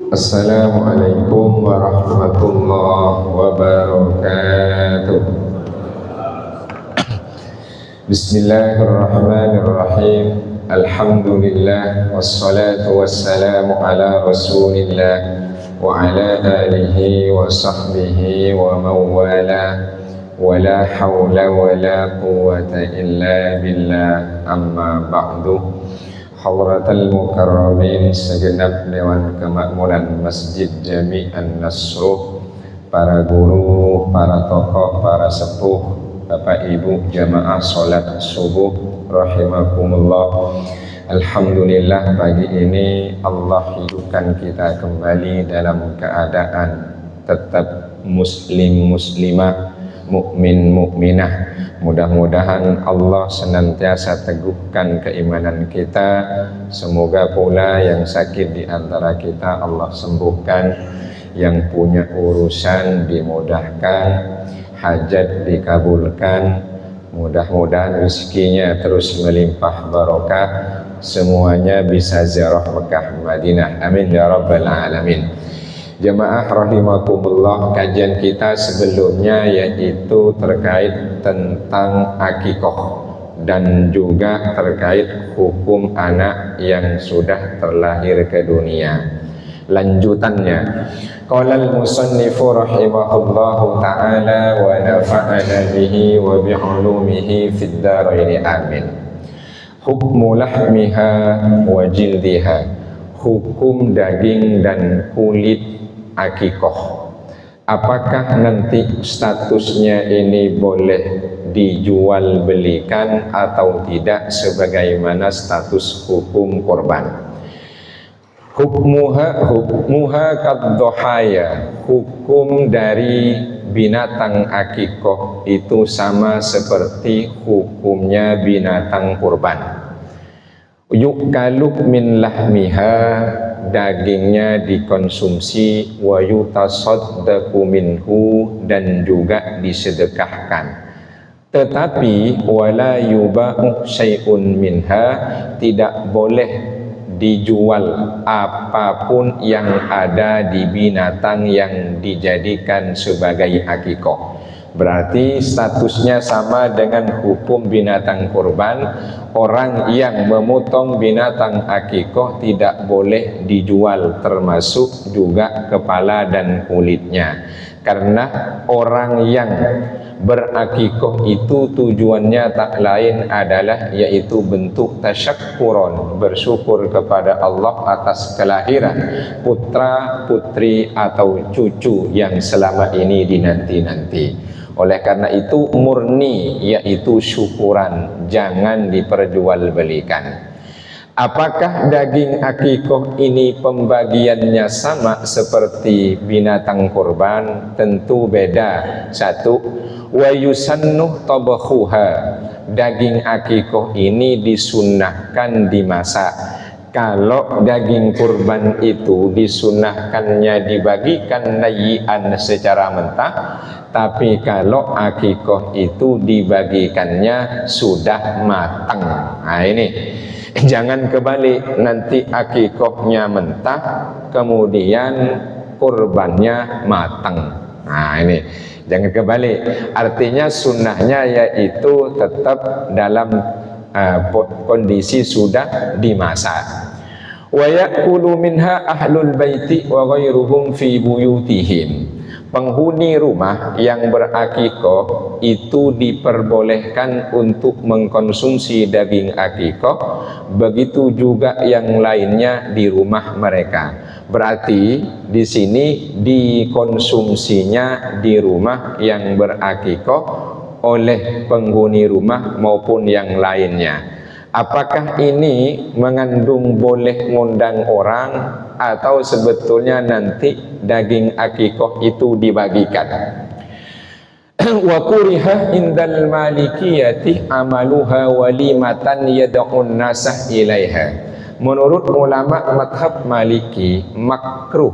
Assalamualaikum warahmatullahi wabarakatuh. Bismillahirrahmanirrahim. Alhamdulillah wassalatu wassalamu ala Rasulillah wa ala alihi wa sahbihi wa mawala wa la hawla wa la quwwata illa billah, amma ba'du. Hadratal mukarramin, segenap Dewan Kemakmuran Masjid Jami'an Nasruh, para guru, para tokoh, para sepuh, Bapak Ibu jamaah sholat subuh rahimakumullah. Alhamdulillah, pagi ini Allah hidupkan kita kembali dalam keadaan tetap muslim muslimah, mukmin mukminah. Mudah-mudahan Allah senantiasa teguhkan keimanan kita. Semoga pula yang sakit di antara kita Allah sembuhkan, yang punya urusan dimudahkan, hajat dikabulkan. Mudah-mudahan rezekinya terus melimpah barokah, semuanya bisa ziarah Mekah Madinah. Amin ya rabbal alamin. Jemaah rahimakumullah, kajian kita sebelumnya yaitu terkait tentang akikoh dan juga terkait hukum anak yang sudah terlahir ke dunia. Lanjutannya, qala al-musannifu rahimahullahu ta'ala wa nafa'ana bihi wa bi'ulumihi fid dharain amin. Hukmu lahmiha wa jildiha, hukum daging dan kulit akikoh. Apakah nanti statusnya ini boleh dijual belikan atau tidak sebagaimana status hukum korban? Hukmuha kaddohaya, hukum dari binatang akikoh itu sama seperti hukumnya binatang kurban. Yukalu min lahmiha, dagingnya dikonsumsi, wa yutasaddaqu minhu, dan juga disedekahkan. Tetapi wala yuba'u syai'un minha, tidak boleh dijual apapun yang ada di binatang yang dijadikan sebagai akikoh. Berarti statusnya sama dengan hukum binatang kurban. Orang yang memotong binatang akikoh tidak boleh dijual, termasuk juga kepala dan kulitnya. Karena orang yang berakikoh itu tujuannya tak lain adalah yaitu bentuk tasyakkuron, bersyukur kepada Allah atas kelahiran putra, putri atau cucu yang selama ini dinanti-nanti. Oleh karena itu murni yaitu syukuran, jangan diperjualbelikan. Apakah daging akikoh ini pembagiannya sama seperti binatang kurban? Tentu beda. Satu, wa yusannuh tabakhuha, daging akikoh ini disunnahkan dimasak. Kalau daging kurban itu disunnahkannya dibagikan nayyian secara mentah, tapi kalau akikoh itu dibagikannya sudah matang. Nah ini, jangan kebalik, nanti akikohnya mentah kemudian kurbannya matang. Nah ini, jangan kebalik. Artinya sunnahnya yaitu tetap dalam kondisi sudah dimasak. Wa ya'kulu minha ahlul baiti wa ghairuhum fi buyutihim. Penghuni rumah yang berakikoh itu diperbolehkan untuk mengkonsumsi daging akikoh, begitu juga yang lainnya di rumah mereka. Berarti di sini dikonsumsinya di rumah yang berakikoh oleh penghuni rumah maupun yang lainnya. Apakah ini mengandung boleh ngundang orang atau sebetulnya nanti daging akikoh itu dibagikan? Wa kuriha indal malikiyati amaluha walimatan yad'un nasah ilaiha. Menurut ulama madhab Maliki, makruh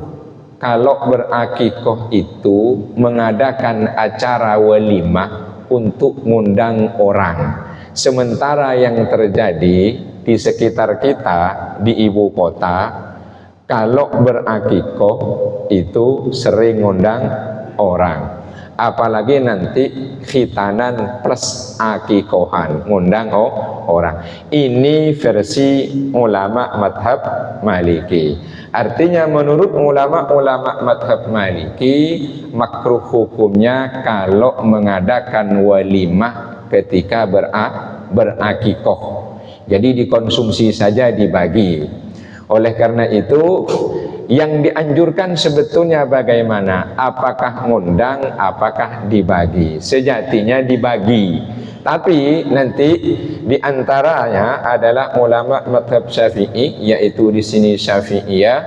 kalau berakikoh itu mengadakan acara walimah untuk ngundang orang. Sementara yang terjadi di sekitar kita di ibu kota, kalau berakikoh itu sering ngundang orang. Apalagi nanti khitanan plus akikohan, ngundang orang. Ini versi ulama madhab Maliki. Artinya menurut ulama madhab Maliki, makruh hukumnya kalau mengadakan walimah ketika berakikoh. Jadi dikonsumsi saja, dibagi. Oleh karena itu, yang dianjurkan sebetulnya bagaimana? Apakah ngundang, apakah dibagi? Sejatinya dibagi. Tapi nanti diantaranya adalah ulama madhab Syafi'i, yaitu di sini Syafi'iyah,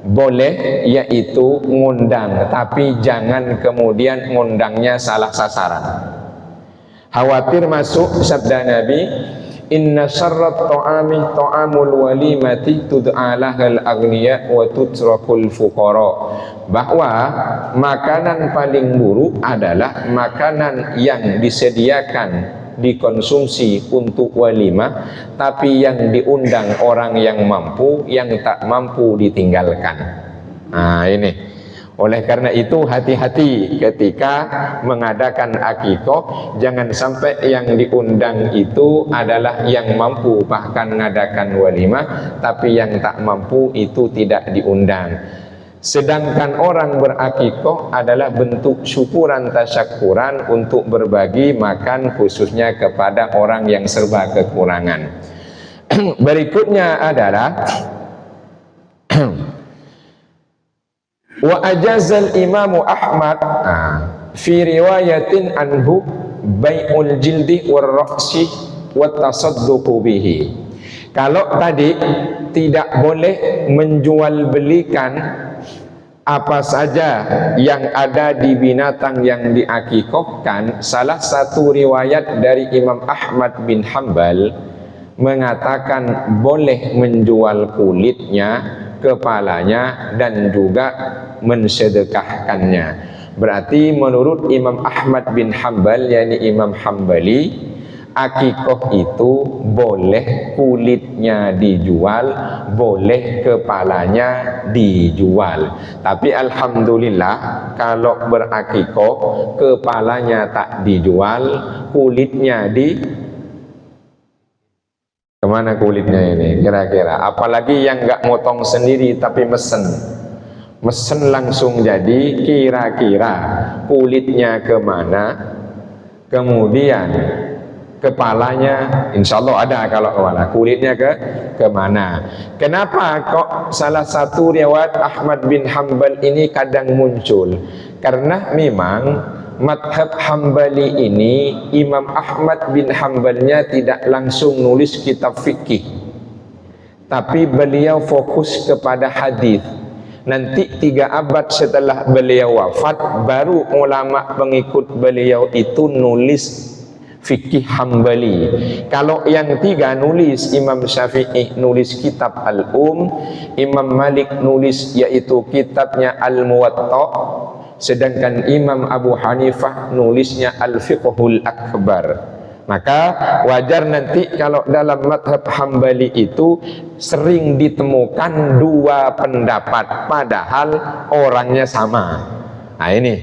boleh yaitu ngundang, tapi jangan kemudian ngundangnya salah sasaran. Khawatir masuk sabda Nabi, inna syarrat ta'ami ta'amul walimati tud'alahal aghniya wa tutrakul fuqara. Bahwa makanan paling buruk adalah makanan yang disediakan dikonsumsi untuk walimah, tapi yang diundang orang yang mampu, yang tak mampu ditinggalkan. Nah ini. Oleh karena itu hati-hati ketika mengadakan akikoh, jangan sampai yang diundang itu adalah yang mampu bahkan mengadakan walimah, tapi yang tak mampu itu tidak diundang. Sedangkan orang berakikoh adalah bentuk syukuran tasyakuran untuk berbagi makan khususnya kepada orang yang serba kekurangan. Berikutnya adalah wa ajazal imamu Ahmad fi riwayatin anhu bai'ul jildi war ra'si wat tasadduqu bihi. Kalau tadi tidak boleh menjual belikan apa saja yang ada di binatang yang diakikohkan, salah satu riwayat dari Imam Ahmad bin Hanbal mengatakan boleh menjual kulitnya, kepalanya, dan juga mensedekahkannya. Berarti menurut Imam Ahmad bin Hanbal, yakni Imam Hambali, akikoh itu boleh kulitnya dijual, boleh kepalanya dijual. Tapi alhamdulillah kalau berakikoh kepalanya tak dijual, kulitnya kemana kulitnya ini kira-kira? Apalagi yang nggak motong sendiri tapi mesen langsung jadi, kira-kira kulitnya kemana? Kemudian kepalanya insya Allah ada, kalau kepala kulitnya kemana? Kenapa kok salah satu riwayat Ahmad bin Hanbal ini kadang muncul? Karena memang madhab Hambali ini, Imam Ahmad bin Hanbalnya tidak langsung nulis kitab fikih, tapi beliau fokus kepada hadis. Nanti 3 abad setelah beliau wafat, baru ulama pengikut beliau itu nulis fikih Hambali. Kalau yang 3 nulis, Imam Syafi'i nulis kitab Al-Um, Imam Malik nulis yaitu kitabnya Al-Muwatta, sedangkan Imam Abu Hanifah nulisnya Al-Fiqhul Akbar. Maka wajar nanti kalau dalam madhab Hambali itu sering ditemukan 2 pendapat padahal orangnya sama. Nah ini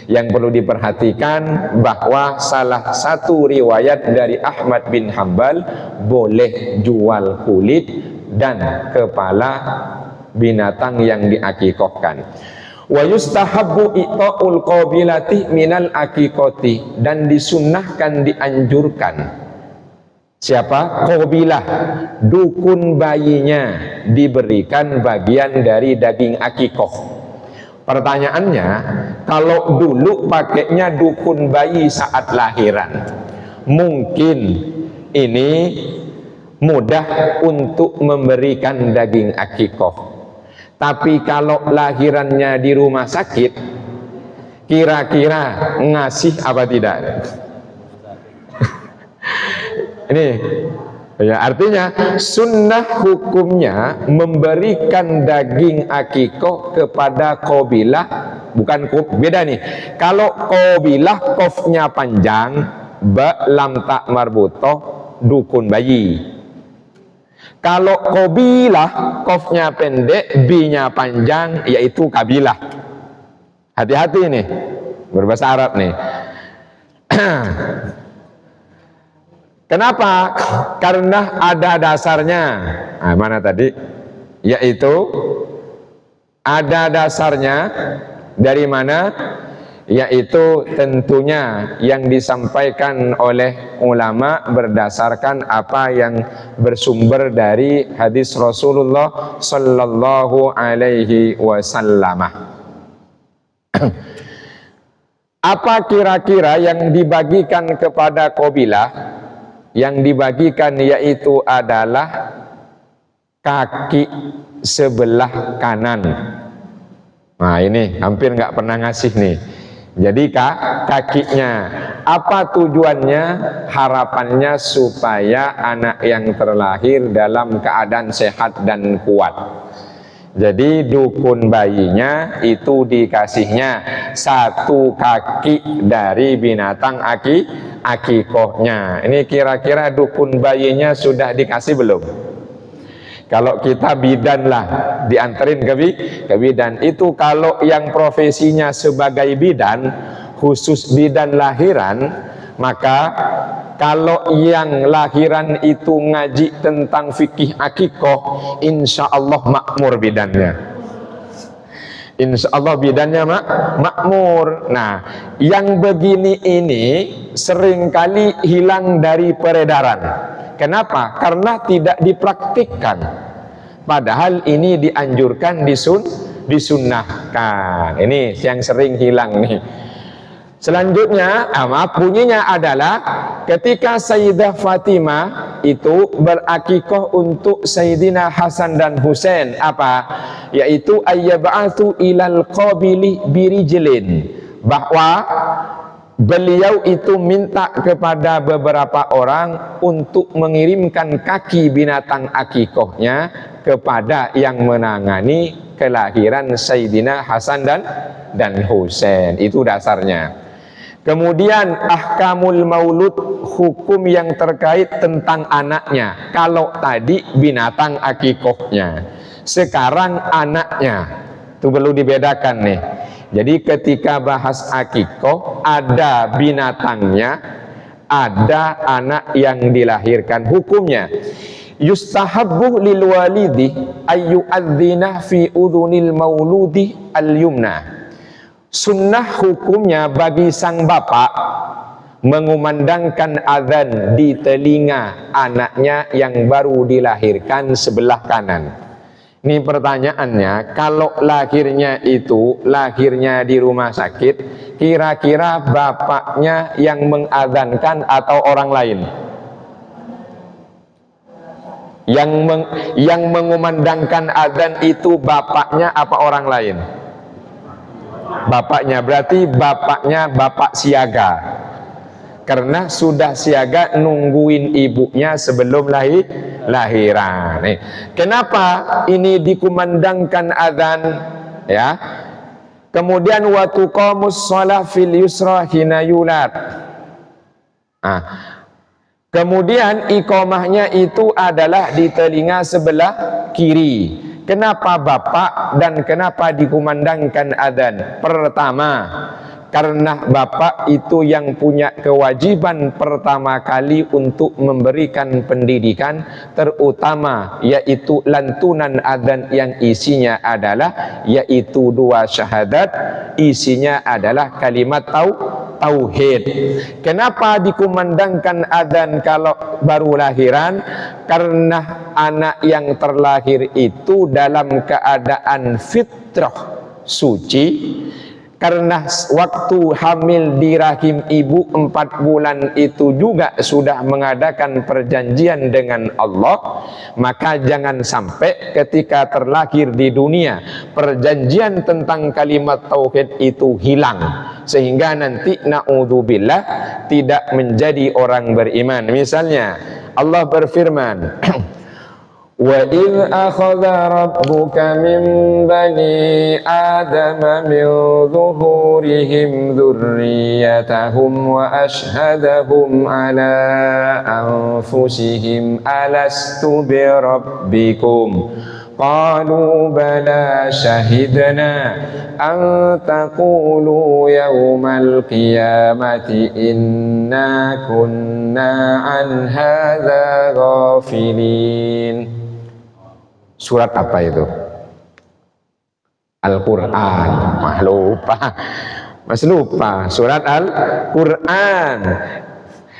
yang perlu diperhatikan, bahwa salah satu riwayat dari Ahmad bin Hanbal boleh jual kulit dan kepala binatang yang diakikohkan. Wa yustahabbu i'ta'ul qabilati minal akikoti, dan disunnahkan, dianjurkan. Siapa? Qabilah, dukun bayinya diberikan bagian dari daging akikoh. Pertanyaannya, kalau dulu pakainya dukun bayi saat lahiran, mungkin ini mudah untuk memberikan daging akikoh. Tapi kalau lahirannya di rumah sakit, kira-kira ngasih apa tidak? Ini ya, artinya sunnah hukumnya memberikan daging akikoh kepada qabilah, bukan beda nih. Kalau qabilah qofnya panjang, ba lam tak marbutoh, dukun bayi. Kalau qabilah qofnya pendek, bi-nya panjang, yaitu kabilah. Hati-hati nih, berbahasa Arab nih. Kenapa? Karena ada dasarnya. Nah, mana tadi? Yaitu ada dasarnya dari mana? Yaitu tentunya yang disampaikan oleh ulama berdasarkan apa yang bersumber dari hadis Rasulullah Sallallahu Alaihi Wasallam. Apa kira-kira yang dibagikan kepada qabilah? Yang dibagikan yaitu adalah kaki sebelah kanan. Nah ini hampir nggak pernah ngasih nih. Jadi kakinya, apa tujuannya? Harapannya supaya anak yang terlahir dalam keadaan sehat dan kuat. Jadi dukun bayinya itu dikasihnya satu kaki dari binatang akikohnya. Ini kira-kira dukun bayinya sudah dikasih belum? Kalau kita bidan lah, dianterin ke bidan. Itu kalau yang profesinya sebagai bidan, khusus bidan lahiran, maka kalau yang lahiran itu ngaji tentang fikih akikoh, insya Allah makmur bidannya. Insya Allah bidannya makmur. Nah, yang begini ini seringkali hilang dari peredaran. Kenapa? Karena tidak dipraktikkan. Padahal ini dianjurkan, disunnahkan. Ini yang sering hilang nih. Selanjutnya, bunyinya adalah ketika Sayyidah Fatimah itu berakikoh untuk Sayyidina Hasan dan Husain, apa? Yaitu ayyab'athu ilal qabili birijlin, bahwa beliau itu minta kepada beberapa orang untuk mengirimkan kaki binatang akikohnya kepada yang menangani kelahiran Sayyidina Hasan dan Husain. Itu dasarnya. Kemudian ahkamul maulud, hukum yang terkait tentang anaknya. Kalau tadi binatang akikohnya, sekarang anaknya. Itu perlu dibedakan nih. Jadi ketika bahas akikoh, ada binatangnya, ada anak yang dilahirkan. Hukumnya yustahabbu lil walidi ayyu'adzina fi udhunil mauludi al-yumna. Sunnah hukumnya bagi sang bapak mengumandangkan azan di telinga anaknya yang baru dilahirkan sebelah kanan. Ini pertanyaannya, kalau lahirnya di rumah sakit, kira-kira bapaknya yang mengazankan atau orang lain? Yang mengumandangkan azan itu bapaknya apa orang lain? Bapaknya, berarti bapaknya bapak siaga, karena sudah siaga nungguin ibunya sebelum lahiran. Kenapa ini dikumandangkan azan? Ya. Kemudian wa tuqamus shalah fil yusra hina yulad. Kemudian iqamahnya itu adalah di telinga sebelah kiri. Kenapa bapak dan kenapa dikumandangkan adzan? Pertama, karena bapak itu yang punya kewajiban pertama kali untuk memberikan pendidikan, terutama yaitu lantunan adzan yang isinya adalah yaitu 2 syahadat, isinya adalah kalimat tauhid. Kenapa dikumandangkan adzan kalau baru lahiran? Karena anak yang terlahir itu dalam keadaan fitrah suci, karena waktu hamil di rahim ibu 4 bulan itu juga sudah mengadakan perjanjian dengan Allah, maka jangan sampai ketika terlahir di dunia perjanjian tentang kalimat tauhid itu hilang. sehingga nanti na'udzubillah tidak menjadi orang beriman. Misalnya Allah berfirman وَإِذْ أَخَذَ رَبُّكَ مِنْ بَنِي آدَمَ مِنْ ظُهُورِهِمْ ذُرِّيَّتَهُمْ وَأَشْهَدَهُمْ عَلَى أَنْفُسِهِمْ أَلَسْتُ بِرَبِّكُمْ قَالُوا بَلَى شَهِدْنَا أَنْ تَقُولُوا يَوْمَ الْقِيَامَةِ إِنَّا كُنَّا عَنْ هَذَا غَافِلِينَ. Surat apa itu? Al-Quran. Mas lupa. Surat Al-Quran.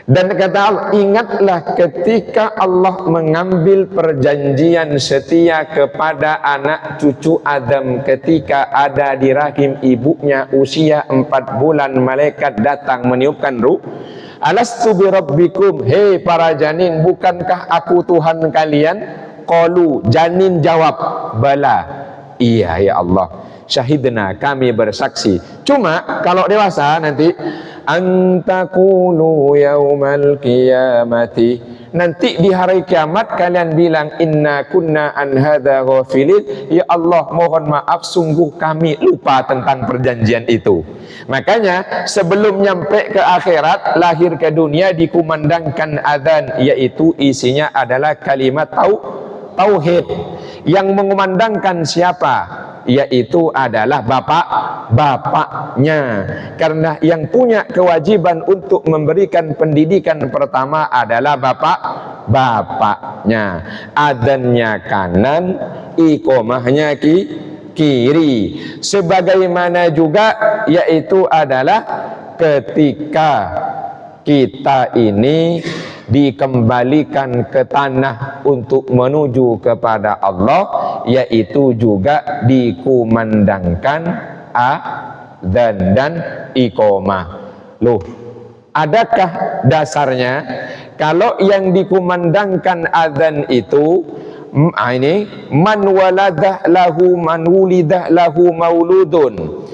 Dan kata Allah, ingatlah ketika Allah mengambil perjanjian setia kepada anak cucu Adam ketika ada di rahim ibunya usia 4 bulan, malaikat datang meniupkan ruh. Alastu birabbikum, hei para janin, bukankah aku Tuhan kalian? Qalu, janin jawab, bala, iya ya Allah, syahidna, kami bersaksi. Cuma kalau dewasa nanti antakulu yaumal qiyamati, nanti di hari kiamat kalian bilang inna kunna an hadza ghafilin, ya Allah mohon maaf sungguh kami lupa tentang perjanjian itu. Makanya sebelum nyampe ke akhirat, lahir ke dunia dikumandangkan adzan, yaitu isinya adalah kalimat tauhid. Yang mengumandangkan siapa? Yaitu adalah bapaknya. Karena yang punya kewajiban untuk memberikan pendidikan pertama adalah bapaknya. Adzannya kanan, iqomahnya kiri. Sebagaimana juga yaitu adalah ketika kita ini dikembalikan ke tanah untuk menuju kepada Allah, yaitu juga dikumandangkan adzan dan iqomah. Loh, adakah dasarnya kalau yang dikumandangkan adzan itu ini man waladah lahu man wulidah lahu mauludun,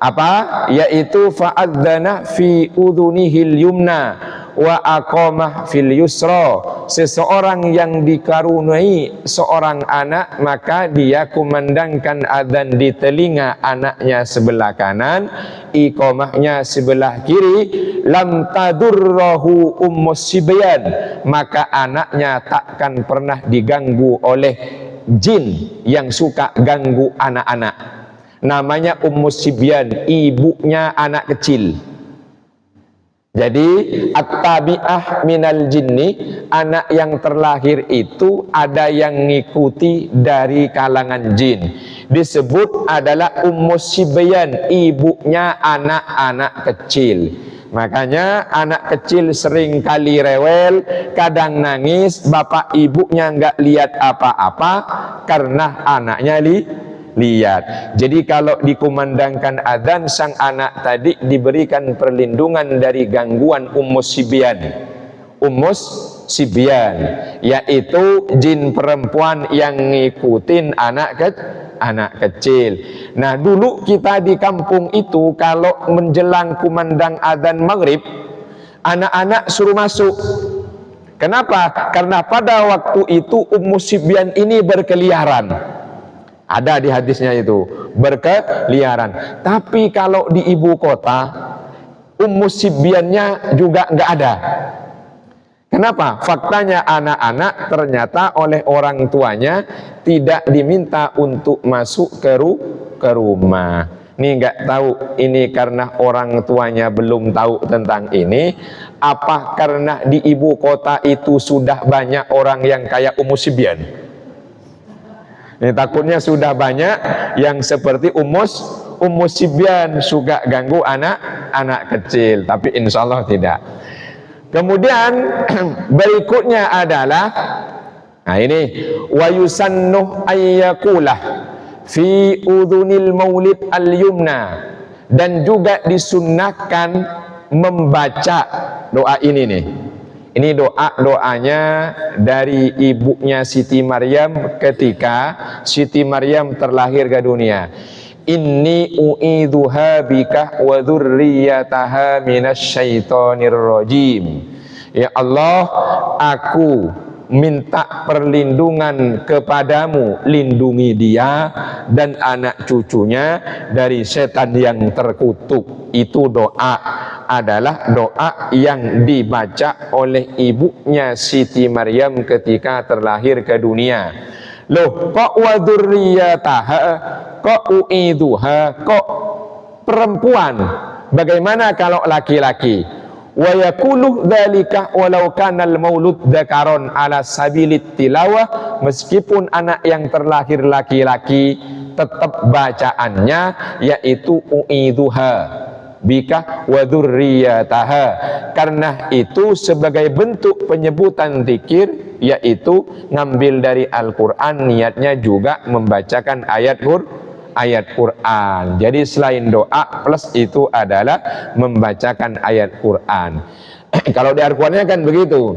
apa? Yaitu fa'adzana fi udhunihil yumna wa aqamah fil yusra. Seseorang yang dikaruniai seorang anak, maka dia kumandangkan adzan di telinga anaknya sebelah kanan, iqamahnya sebelah kiri. Lam tadurrahu ummus sibyan, maka anaknya takkan pernah diganggu oleh jin yang suka ganggu anak-anak. Namanya ummus sibyan, ibunya anak kecil. Jadi at-tabi'ah minal jinni, anak yang terlahir itu ada yang ngikuti dari kalangan jin. Disebut adalah ummus sibyan, ibunya anak-anak kecil. Makanya anak kecil sering kali rewel, kadang nangis, bapak ibunya nggak lihat apa-apa karena anaknya lihat. Jadi kalau dikumandangkan adzan, sang anak tadi diberikan perlindungan dari gangguan ummus sibyan, yaitu jin perempuan yang ngikutin anak kecil. Nah, dulu kita di kampung itu kalau menjelang kumandang adzan maghrib, anak-anak suruh masuk. Kenapa? Karena pada waktu itu ummus sibyan ini berkeliaran. Ada di hadisnya itu, berkeliaran. Tapi kalau di ibu kota, ummus sibyannya juga nggak ada. Kenapa? Faktanya anak-anak ternyata oleh orang tuanya tidak diminta untuk masuk ke rumah. Ini nggak tahu ini karena orang tuanya belum tahu tentang ini, apa karena di ibu kota itu sudah banyak orang yang kayak ummus sibyan. Ini takutnya sudah banyak yang seperti ummus sibyan, suka ganggu anak kecil, tapi insya Allah tidak. Kemudian berikutnya adalah, nah ini wa yusannuh ayyaqulah fi udhunil maulid al-yumna, dan juga disunnahkan membaca doa ini nih. Ini doanya dari ibunya Siti Maryam ketika Siti Maryam terlahir ke dunia. inni u'idzuha bika wa dzurriyyataha minasyaitonir rajim. Ya Allah, aku minta perlindungan kepadamu, lindungi dia dan anak cucunya dari setan yang terkutuk. Itu doa adalah doa yang dibaca oleh ibunya Siti Maryam ketika terlahir ke dunia. Loh, kok wa dzurriyyataha, kok u'idzuha, kok perempuan? Bagaimana kalau laki-laki? Wa yakulu dzalika walau kana al-maulud dzakaron ala sabilit tilawah, meskipun anak yang terlahir laki-laki tetap bacaannya yaitu u'idzuha bika wa dzurriyyataha, karena itu sebagai bentuk penyebutan zikir, yaitu ngambil dari Al-Qur'an, niatnya juga membacakan ayat Quran. Jadi selain doa plus itu adalah membacakan ayat Quran. Kalau di Al-Qur'annya kan begitu.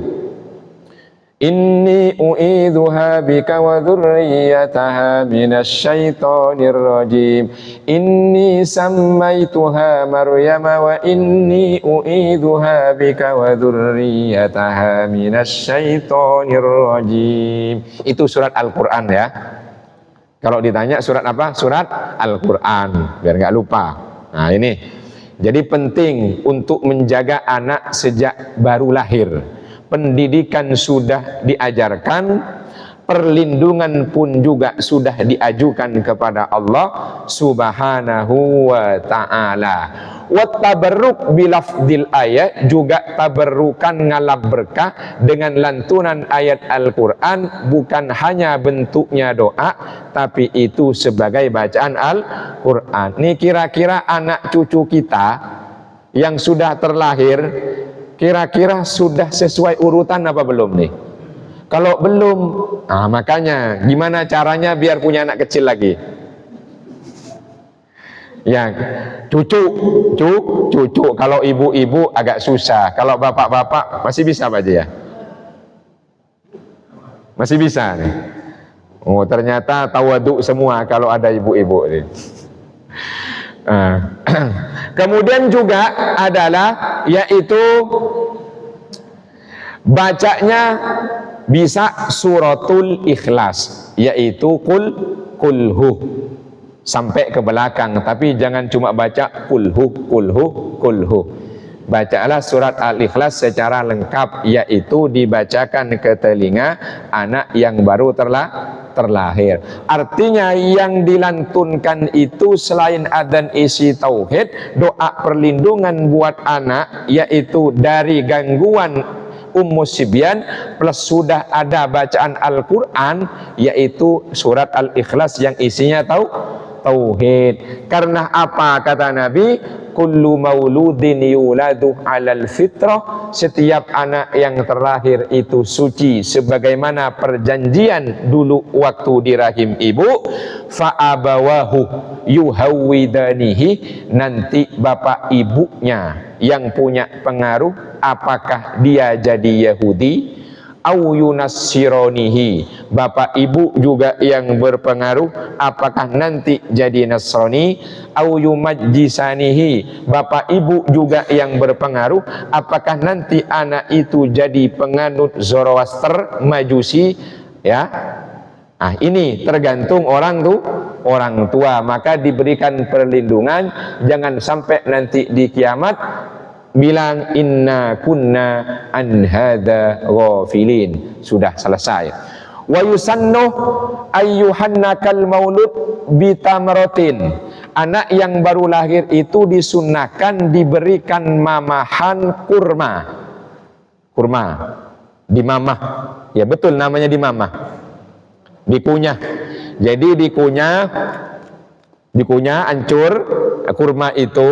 Inni u'idzuha bika wa dzurriyyataha minasyaitonir rajim. Inni sammaituha Maryam wa inni u'idzuha bika wa dzurriyyataha minasyaitonir rajim. Itu surat Al-Qur'an ya. Kalau ditanya surat apa? Surat Al-Quran, biar nggak lupa. Nah ini, jadi penting untuk menjaga anak sejak baru lahir. Pendidikan sudah diajarkan, perlindungan pun juga sudah diajukan kepada Allah Subhanahu wa ta'ala. Wa tabarruk bilafdil ayat, juga tabarrukan ngalap berkah dengan lantunan ayat Al-Quran, bukan hanya bentuknya doa, tapi itu sebagai bacaan Al-Quran. Ini kira-kira anak cucu kita yang sudah terlahir, kira-kira sudah sesuai urutan apa belum nih? Kalau belum, nah makanya gimana caranya biar punya anak kecil lagi? Ya, cucu. Kalau ibu-ibu agak susah. Kalau bapak-bapak masih bisa Pak Haji ya? Masih bisa nih. Oh, ternyata tawaduk semua kalau ada ibu-ibu nih. Kemudian juga adalah yaitu bacanya bisa suratul Ikhlas, yaitu kulhu sampai ke belakang, tapi jangan cuma baca kulhu. Bacalah surat Al-Ikhlas secara lengkap, yaitu dibacakan ke telinga anak yang baru terlahir. Artinya yang dilantunkan itu selain adzan isi tauhid, doa perlindungan buat anak, yaitu dari gangguan Sibyan, plus sudah ada bacaan Al-Quran, yaitu surat Al-Ikhlas yang isinya tauhid. Karena apa kata Nabi? Kullu mauludin yuladu alal fitrah, setiap anak yang terlahir itu suci sebagaimana perjanjian dulu waktu di rahim ibu. Fa'abawahu yuhawwidanihi, nanti bapak ibunya yang punya pengaruh, apakah dia jadi Yahudi au yunassironihi, bapak ibu juga yang berpengaruh, apakah nanti jadi Nasrani, au yumajjisanihi, bapak ibu juga yang berpengaruh, apakah nanti anak itu jadi penganut Zoroaster, Majusi, ya. Nah ini tergantung orang tua, maka diberikan perlindungan, jangan sampai nanti di kiamat bilang inna kunna an hadza ghafilin. Sudah selesai. Wa yusannu ayyuhannakal maulud bitamratin, anak yang baru lahir itu disunnahkan diberikan mamahan kurma, dimamah, ya betul namanya dimamah, dikunyah. Jadi dikunyah hancur kurma itu,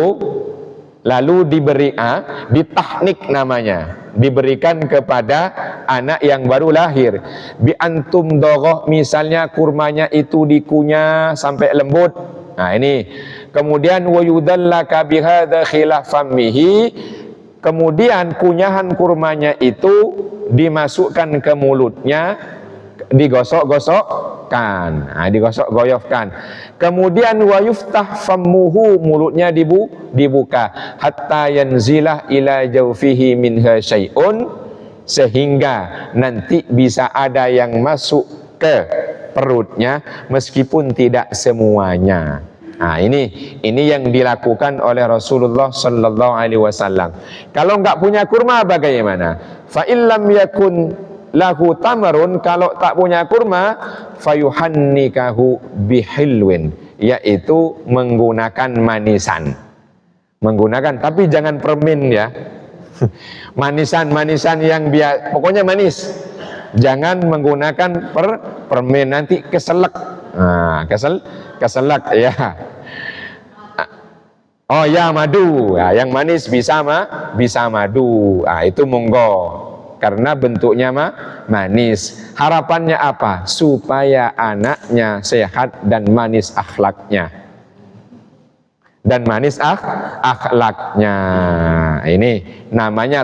lalu ditahnik namanya, diberikan kepada anak yang baru lahir. Bi antum dogoh, misalnya kurmanya itu dikunyah sampai lembut. Nah ini, kemudian wayudallaka bihadza khilaf famihi, kemudian kunyahan kurmanya itu dimasukkan ke mulutnya, digosok-gosokkan. goyofkan. Digosok-goyofkan. Kemudian wa yuftah fammuhu, mulutnya dibuka hatta yanzilah ila jawfihi minha syai'un, sehingga nanti bisa ada yang masuk ke perutnya meskipun tidak semuanya. Nah, ini yang dilakukan oleh Rasulullah sallallahu alaihi wasallam. Kalau enggak punya kurma bagaimana? Fa illam yakun lahu tamarun, kalau tak punya kurma, fayuhannikahu bihilwin, yaitu menggunakan manisan. Menggunakan, tapi jangan permen ya. Manisan yang pokoknya manis. Jangan menggunakan permen, nanti keselak. Nah, keselak ya. Oh ya, madu. Nah, yang manis bisa madu. Nah, itu monggo. Karena bentuknya manis. Harapannya apa? Supaya anaknya sehat dan manis akhlaknya. Akhlaknya. Ini namanya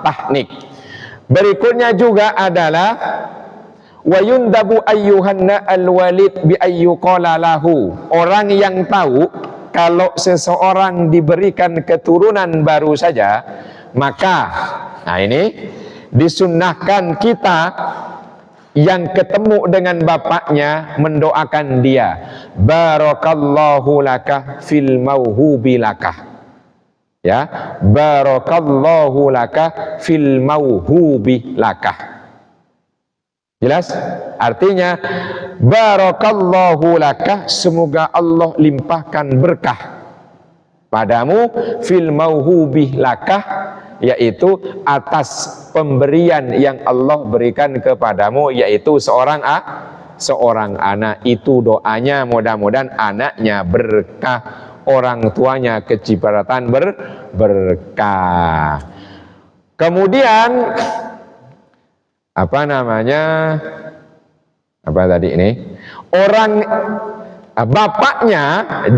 tahnik. Berikutnya juga adalah wa yundabu ayyuhanna al-walid bi ayyuqala lahu. Orang yang tahu kalau seseorang diberikan keturunan baru saja, maka ini disunnahkan kita yang ketemu dengan bapaknya mendoakan dia, barakallahu laka fil mauhubi laka. Ya, barakallahu laka fil mauhubi laka. Jelas? Artinya barakallahu laka, semoga Allah limpahkan berkah padamu fil mauhubi laka, yaitu atas pemberian yang Allah berikan kepadamu, yaitu seorang anak. Itu doanya, mudah-mudahan anaknya berkah, orang tuanya kecipratan berkah. Kemudian apa tadi ini? Bapaknya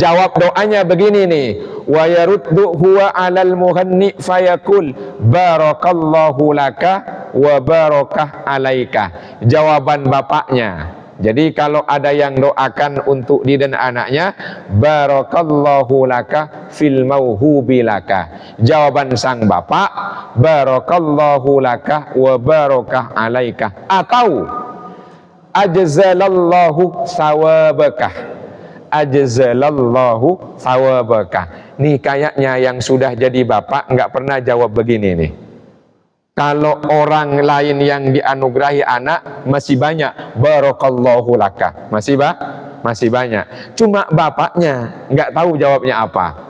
jawab doanya begini nih, wa yaruddu huwa 'alal muhanni fayaqul barakallahu laka wa barakah alaika. Jawaban bapaknya. Jadi kalau ada yang doakan untuk dia dan anaknya, barakallahu laka fil mauhubi laka. Jawaban sang bapak, barakallahu laka wa barakah alaika. Atau ajzalallahu sawabakah. Ajzalallahu sawabakah. Nih kayaknya yang sudah jadi bapak nggak pernah jawab begini nih. Kalau orang lain yang dianugerahi anak masih banyak, barakallahu laka, masih banyak. Cuma bapaknya nggak tahu jawabnya apa.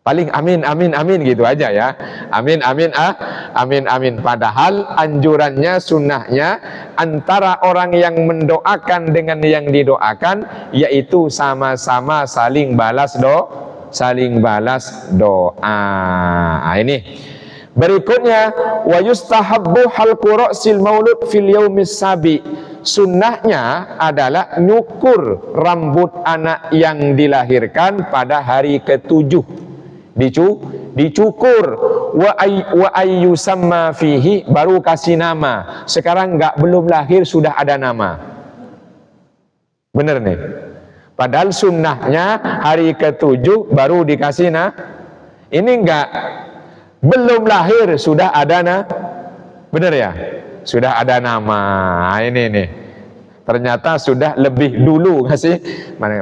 Paling amin amin amin gitu aja ya. Amin amin amin amin. Padahal anjurannya, sunnahnya antara orang yang mendoakan dengan yang didoakan, yaitu sama-sama saling balas doa. Nah, ini. Berikutnya, wa yustahabbu halqu ra'sil maulud fil yaumis sabi. Sunnahnya adalah nyukur rambut anak yang dilahirkan pada hari ke-7. Dicukur. Wa ayyusamma fihi, baru kasih nama. Sekarang belum lahir sudah ada nama. Bener nih. Padahal sunnahnya hari ke-7 baru dikasih ini belum lahir sudah ada benar ya? Sudah ada nama. Ini nih. Ternyata sudah lebih dulu kasih.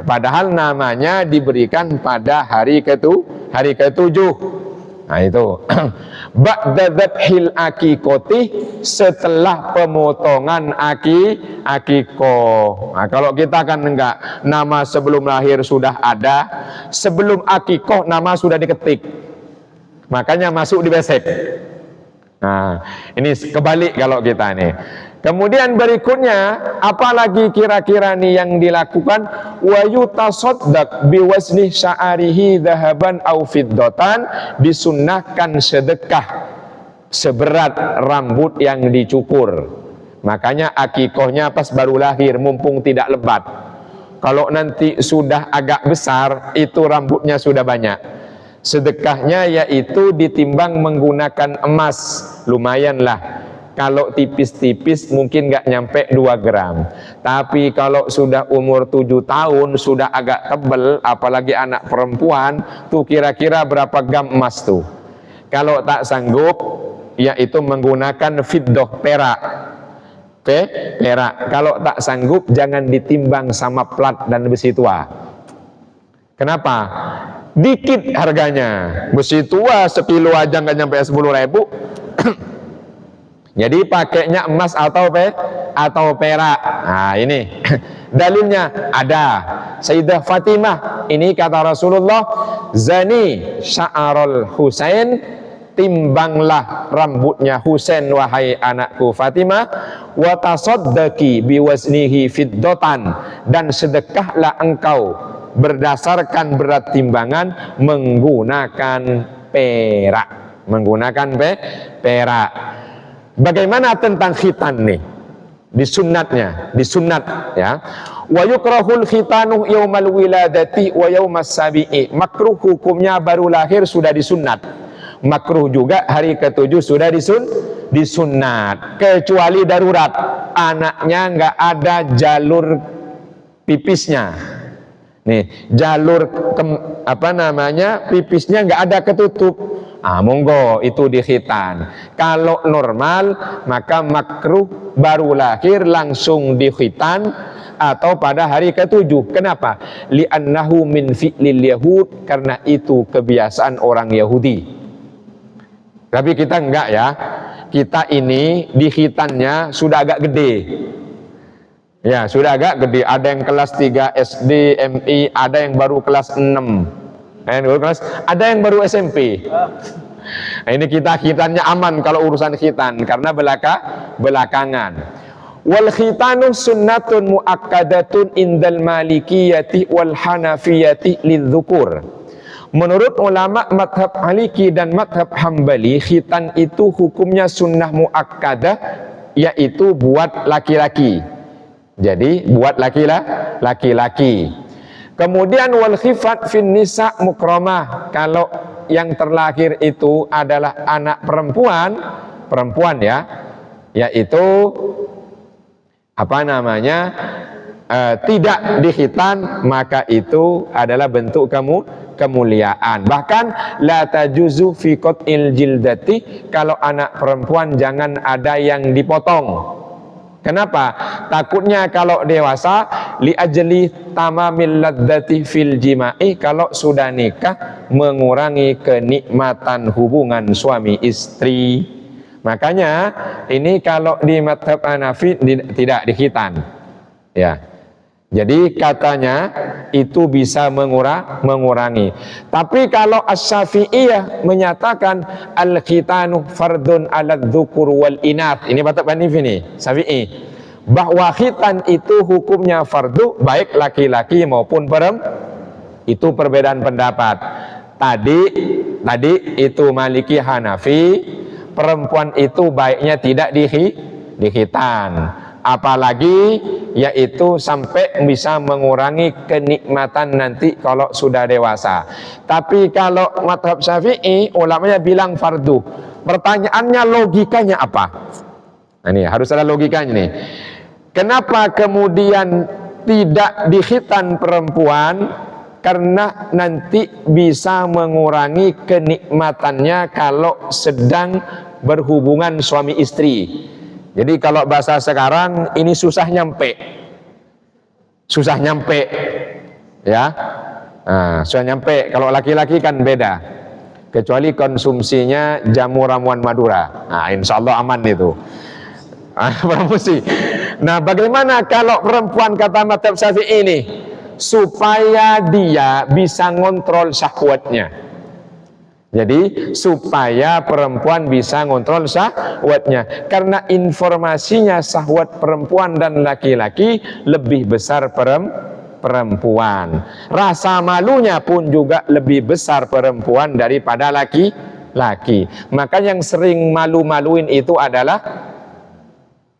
Padahal namanya diberikan pada hari ke-7. Nah itu. Ba'da dzabhil aqiqati, setelah pemotongan aqiqah. Nah, kalau kita kan enggak, nama sebelum lahir sudah ada, sebelum aqiqah nama sudah diketik. Makanya masuk di besek. Nah, ini kebalik kalau kita nih. Kemudian berikutnya, apalagi kira-kira nih yang dilakukan? Wa yutasaddaq biwazni sya'arihi dhahaban aw fiddatan, disunnahkan sedekah seberat rambut yang dicukur. Makanya akikohnya pas baru lahir, mumpung tidak lebat. Kalau nanti sudah agak besar, itu rambutnya sudah banyak. Sedekahnya yaitu ditimbang menggunakan emas, lumayanlah Kalau tipis-tipis mungkin nggak nyampe 2 gram. Tapi kalau sudah umur 7 tahun, sudah agak tebel, apalagi anak perempuan, tuh kira-kira berapa gram emas tuh. Kalau tak sanggup, yaitu menggunakan fiddah, perak. Perak. Kalau tak sanggup, jangan ditimbang sama plat dan besi tua. Kenapa? Dikit harganya. Besi tua sekilo aja nggak nyampe 10.000. Jadi pakainya emas atau perak. Nah ini dalilnya ada. Sayyidah Fatimah, ini kata Rasulullah, zani sya'arul Husain, timbanglah rambutnya Husain wahai anakku Fatimah, wa tasaddaqi biwaznihi fiddatan, dan sedekahlah engkau berdasarkan berat timbangan menggunakan perak. Perak. Bagaimana tentang khitan nih? Disunat ya. Wa yukrahul khitanu yaumal wiladati wa yaumas sabi'i. Makruh hukumnya baru lahir sudah disunat. Makruh juga hari ke-7 sudah disunat. Kecuali darurat, anaknya nggak ada jalur pipisnya. Nih, jalur pipisnya nggak ada ketutup. Monggo itu dikhitan. Kalau normal maka makruh baru lahir langsung dikhitan atau pada hari ke-7. Kenapa? Li'annahu min fi'lil yahud, karena itu kebiasaan orang Yahudi. Tapi kita enggak ya. Kita ini dikhitannya sudah agak gede. Ya, sudah agak gede. Ada yang kelas 3 SD, MI, ada yang baru kelas 6. Ada yang baru SMP. Nah, ini kita khitannya aman kalau urusan khitan karena belakangan. Wal khitanu sunnatun muakkadatun indal malikiyati wal hanafiyati lidzukur. Menurut ulama madhab Maliki dan madhab Hambali, khitan itu hukumnya sunnah muakkadah, yaitu buat laki-laki. Jadi buat laki-laki. Kemudian wal khifat fin nisa mukramah, kalau yang terlahir itu adalah anak perempuan ya, yaitu tidak dikhitan, maka itu adalah bentuk kemuliaan. Bahkan la tajuzu fi qat'il jildati, kalau anak perempuan jangan ada yang dipotong. Kenapa? Takutnya kalau dewasa li ajli tamamil ladzati fil jima'i, kalau sudah nikah mengurangi kenikmatan hubungan suami istri. Makanya ini kalau di madhab Hanafi tidak dikhitan. Ya. Jadi katanya itu bisa mengurangi. Tapi kalau Asy-Syafi'iyah menyatakan al-khitanu fardun 'ala dzukur wal inath. Ini madhab Hanafi nih, Syafi'i. Bahwa khitan itu hukumnya fardu baik laki-laki maupun perempuan. Itu perbedaan pendapat. Tadi itu Maliki Hanafi, perempuan itu baiknya tidak dikhitan. Apalagi yaitu sampai bisa mengurangi kenikmatan nanti kalau sudah dewasa. Tapi kalau madhab Syafi'i, ulamanya bilang fardu. Pertanyaannya logikanya apa? Nah, ini harus ada logikanya nih. Kenapa kemudian tidak dikhitan perempuan? Karena nanti bisa mengurangi kenikmatannya kalau sedang berhubungan suami istri. Jadi kalau bahasa sekarang ini susah nyampe ya. Susah nyampe. Kalau laki-laki kan beda, kecuali konsumsinya jamu ramuan Madura. Insya Allah aman itu. Promosi. Nah, bagaimana kalau perempuan kata madhab Syafi'i ini supaya dia bisa ngontrol syahwatnya? Jadi supaya perempuan bisa ngontrol syahwatnya, karena informasinya syahwat perempuan dan laki-laki lebih besar perempuan. Rasa malunya pun juga lebih besar perempuan daripada laki-laki. Maka yang sering malu-maluin itu adalah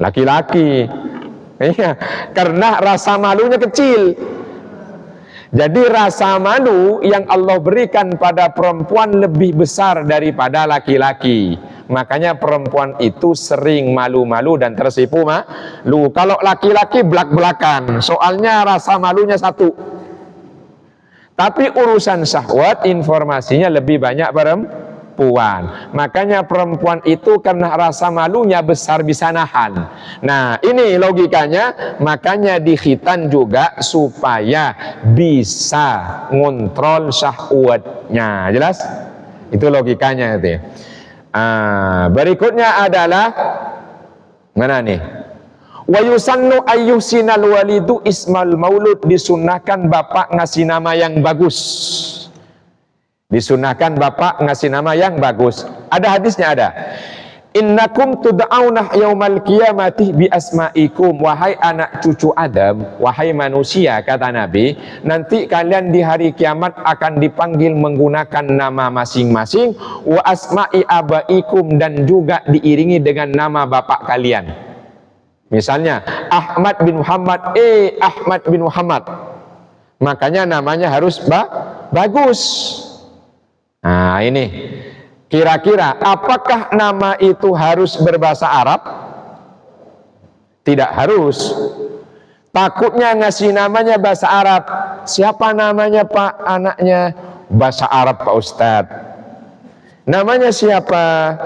laki-laki. Iya, karena rasa malunya kecil. Jadi rasa malu yang Allah berikan pada perempuan lebih besar daripada laki-laki. Makanya perempuan itu sering malu-malu dan tersipu malu. Kalau laki-laki belak-belakan, soalnya rasa malunya satu. Tapi urusan syahwat informasinya lebih banyak perempuan. Makanya perempuan itu karena rasa malunya besar bisa nahan. Nah ini logikanya, makanya di khitan juga supaya bisa ngontrol syahwatnya. Jelas? Itu logikanya itu. Berikutnya adalah mana nih? Wa yusannu ayyusinal walidu ismal maulud, disunnahkan bapak ngasih nama yang bagus. Disunahkan bapak ngasih nama yang bagus. Ada hadisnya ada. Innakum tud'auna yaumal qiyamati bi asma'ikum, wahai anak cucu Adam, wahai manusia, kata Nabi, nanti kalian di hari kiamat akan dipanggil menggunakan nama masing-masing, wa asma'i abaikum, dan juga diiringi dengan nama bapak kalian. Misalnya Ahmad bin Muhammad, Ahmad bin Muhammad, makanya namanya harus bagus. Nah ini kira-kira apakah nama itu harus berbahasa Arab? Tidak harus. Takutnya ngasih namanya bahasa Arab. Siapa namanya Pak anaknya? Bahasa Arab Pak Ustadz. Namanya siapa?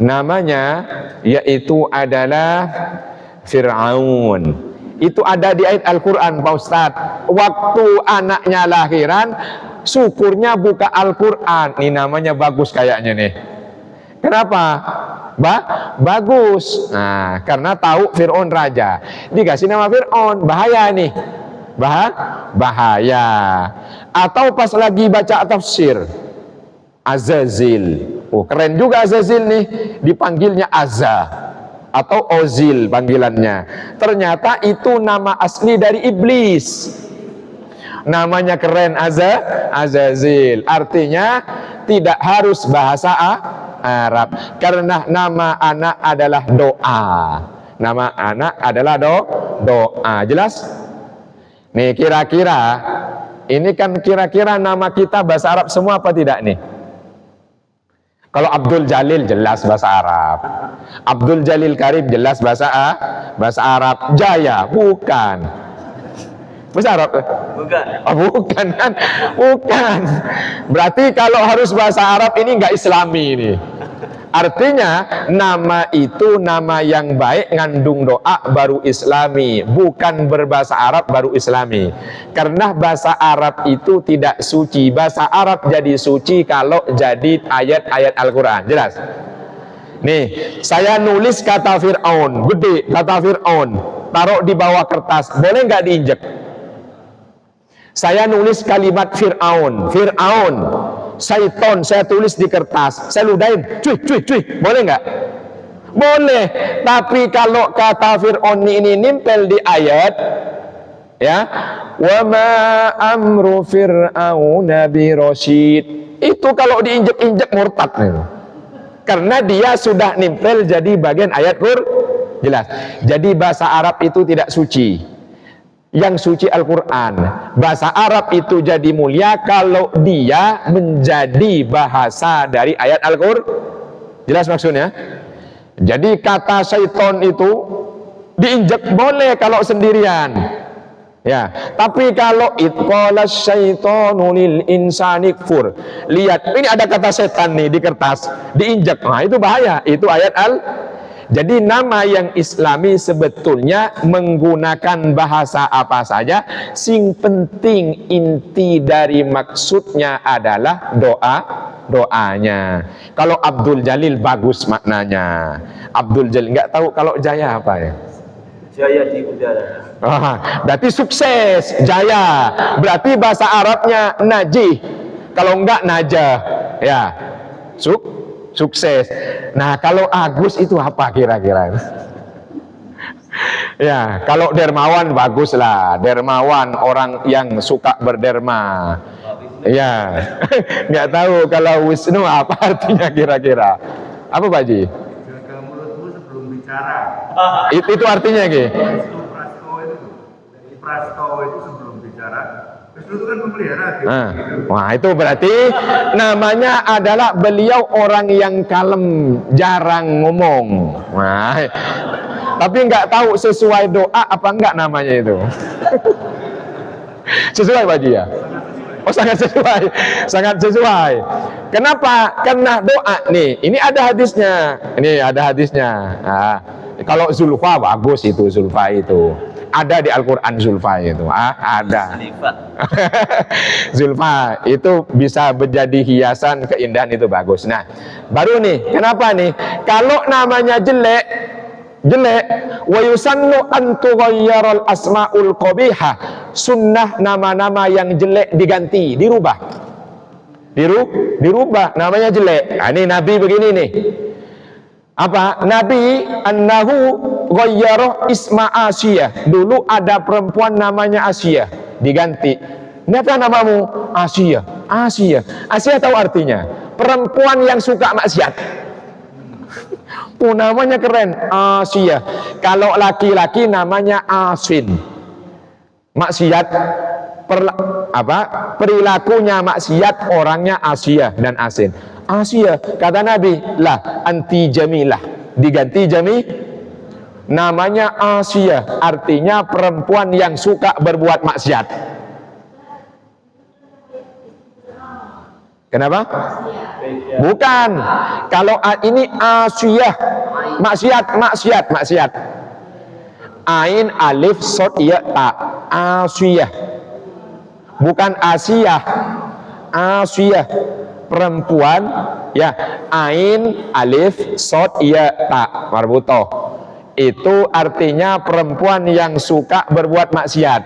Namanya yaitu adalah Fir'aun. Itu ada di ayat Al-Quran Pak Ustadz. Waktu anaknya lahiran, syukurnya buka Al-Quran. Ini namanya bagus kayaknya nih. Kenapa? Bagus. Nah, karena tahu Fir'aun raja. Dikasih nama Fir'aun, bahaya nih. Bahaya. Atau pas lagi baca tafsir, Azazil. Oh, keren juga Azazil nih. Dipanggilnya Azza atau Ozil panggilannya. Ternyata itu nama asli dari iblis. Namanya keren, Azazil. Artinya tidak harus bahasa Arab, karena nama anak adalah doa. Nama anak adalah doa. Jelas? Nih kira-kira ini kan kira-kira nama kita bahasa Arab semua apa tidak nih? Kalau Abdul Jalil jelas bahasa Arab. Abdul Jalil Karim jelas bahasa Arab. Jaya bukan. Bahasa Arab? Bukan. Oh, bukan kan? Bukan. Berarti kalau harus bahasa Arab ini nggak Islami ini. Artinya nama itu nama yang baik, ngandung doa, baru Islami. Bukan berbahasa Arab baru Islami. Karena bahasa Arab itu tidak suci. Bahasa Arab jadi suci kalau jadi ayat-ayat Al-Quran. Jelas? Nih, saya nulis kata Fir'aun, gede kata Fir'aun, taruh di bawah kertas, boleh nggak diinjek? Saya nulis kalimat Fir'aun, Syaiton, saya tulis di kertas, saya ludahin, cuy, boleh nggak? Boleh. Tapi kalau kata Fir'aun ini nimpel di ayat, ya, wa ma amru fir'auna birasyid, itu kalau diinjek-injek murtad nih. Karena dia sudah nimpel jadi bagian ayat jelas. Jadi bahasa Arab itu tidak suci. Yang suci Al-Quran. Bahasa Arab itu jadi mulia kalau dia menjadi bahasa dari ayat Al-Quran. Jelas maksudnya? Jadi kata syaiton itu diinjek boleh kalau sendirian. Ya, tapi kalau itqala syaitonu lil insani kfur. Lihat, ini ada kata setan nih di kertas, diinjek. Nah, itu bahaya. Itu ayat Jadi nama yang Islami sebetulnya menggunakan bahasa apa saja, sing penting inti dari maksudnya adalah doanya. Kalau Abdul Jalil bagus maknanya. Abdul Jalil, nggak tahu kalau Jaya apa ya? Jaya di udara. Berarti sukses, Jaya. Berarti bahasa Arabnya najih. Kalau enggak najah, ya. Sukses. Nah, kalau Agus itu apa kira-kira? Ya, kalau dermawan bagus lah. Dermawan, orang yang suka berderma. Ya, nggak tahu kalau Wisnu apa artinya kira-kira? Apa Pak Haji? Jaga mulutmu sebelum bicara. Itu artinya gitu. Prasto itu sebelum bicara Gus Dur itu kan memelihara gitu. Nah, wah itu berarti namanya adalah beliau orang yang kalem, jarang ngomong. Nah, tapi nggak tahu sesuai doa apa enggak namanya itu. Sesuai Pak Haji ya? Oh sangat sesuai, sangat sesuai. Kenapa? Karena doa nih. Ini ada hadisnya. Ini ada hadisnya. Nah, kalau Zulfa bagus itu Zulfa itu. Ada di Al-Quran Zulfa itu. Ada. Zulfa itu bisa menjadi hiasan keindahan itu bagus. Nah, baru nih. Kenapa nih? Kalau namanya jelek, wa yusannu an tughayyarul asmaul qabihah, sunnah nama-nama yang jelek diganti, dirubah namanya jelek. Nah, ini Nabi begini nih, apa? Nabi annahu ghayyara isma Asiyah. Dulu ada perempuan namanya Asiyah, diganti. Ini apa namamu? Asiyah. Asiyah tahu artinya? Perempuan yang suka maksiat. Oh, namanya keren, Asiyah. Kalau laki-laki namanya Asin. Maksiat perilakunya maksiat, orangnya Asiyah dan Asin. Asiyah, kata Nabi, lah anti jamilah, diganti namanya Asiyah, artinya perempuan yang suka berbuat maksiat. Kenapa? Bukan. Kalau ini Asiyah, maksiat. Ain alif sod ya ta. Asiyah. Bukan Asiyah. Asiyah. Perempuan ya. Ain alif sod ya ta. Marbutoh. Itu artinya perempuan yang suka berbuat maksiat.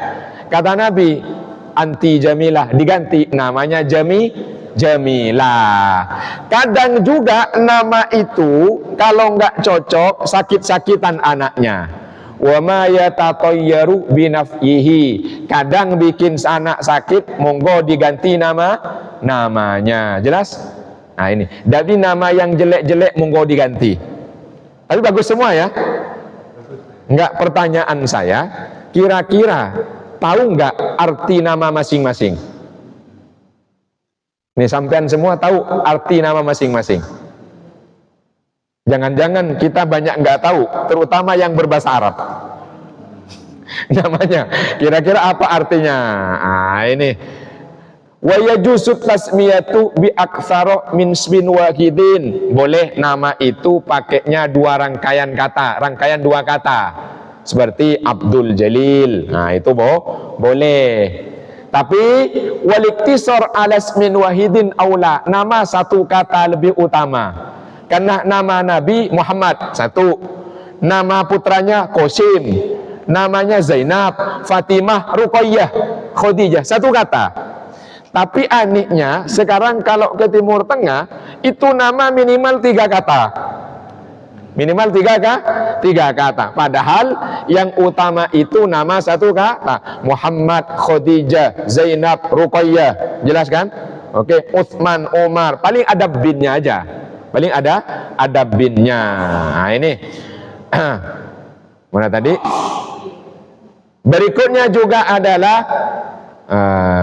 Kata Nabi, anti jamilah, diganti namanya Jamilah. Kadang juga nama itu kalau nggak cocok, sakit-sakitan anaknya. Wa ma yatatayyaru binafyihi. Kadang bikin anak sakit, monggo diganti namanya. Jelas? Nah ini. Jadi nama yang jelek-jelek monggo diganti. Tapi bagus semua ya. Enggak, pertanyaan saya, kira-kira tahu nggak arti nama masing-masing? Nih sampean semua tahu arti nama masing-masing. Jangan-jangan kita banyak nggak tahu, terutama yang berbahasa Arab. Namanya, kira-kira apa artinya? Nah ini. Wa yajuzu tasmiyatu bi aktsara min ismin wahidin. Boleh nama itu pakainya dua rangkaian dua kata. Seperti Abdul Jalil. Nah, itu boleh. Tapi waliktisor alas min wahidin aula, nama satu kata lebih utama. Karena nama Nabi Muhammad satu, nama putranya Qasim, namanya Zainab, Fatimah, Ruqayyah, Khadijah, satu kata. Tapi anehnya sekarang kalau ke Timur Tengah itu nama minimal 3 kata. Minimal 3 kata. Padahal yang utama itu nama satu kata. Muhammad, Khadijah, Zainab, Ruqayyah. Jelas kan? Oke, Utsman, Umar. Paling ada binnya aja. Paling ada binnya. Nah ini. Mana tadi? Berikutnya juga adalah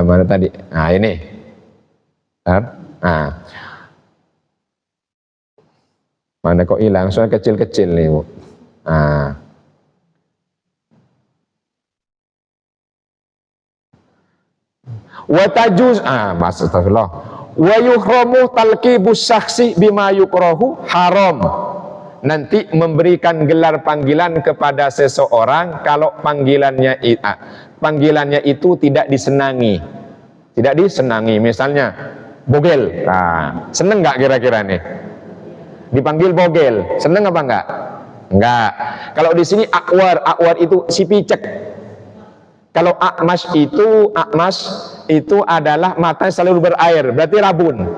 mana tadi? Nah ini. Mana kok hilang? Soalnya kecil-kecil nih, Bu. Wa tajuz astagfirullah. Wa yuhramu talqibus syakhsi bima yukrahu, haram. Nanti memberikan gelar panggilan kepada seseorang kalau panggilannya itu tidak disenangi. Tidak disenangi, misalnya bogel. Nah, seneng nggak kira-kira nih? Dipanggil bogel, seneng apa enggak? Enggak. Kalau di sini akwar itu si picek. Kalau akmas itu adalah mata selalu berair, berarti rabun.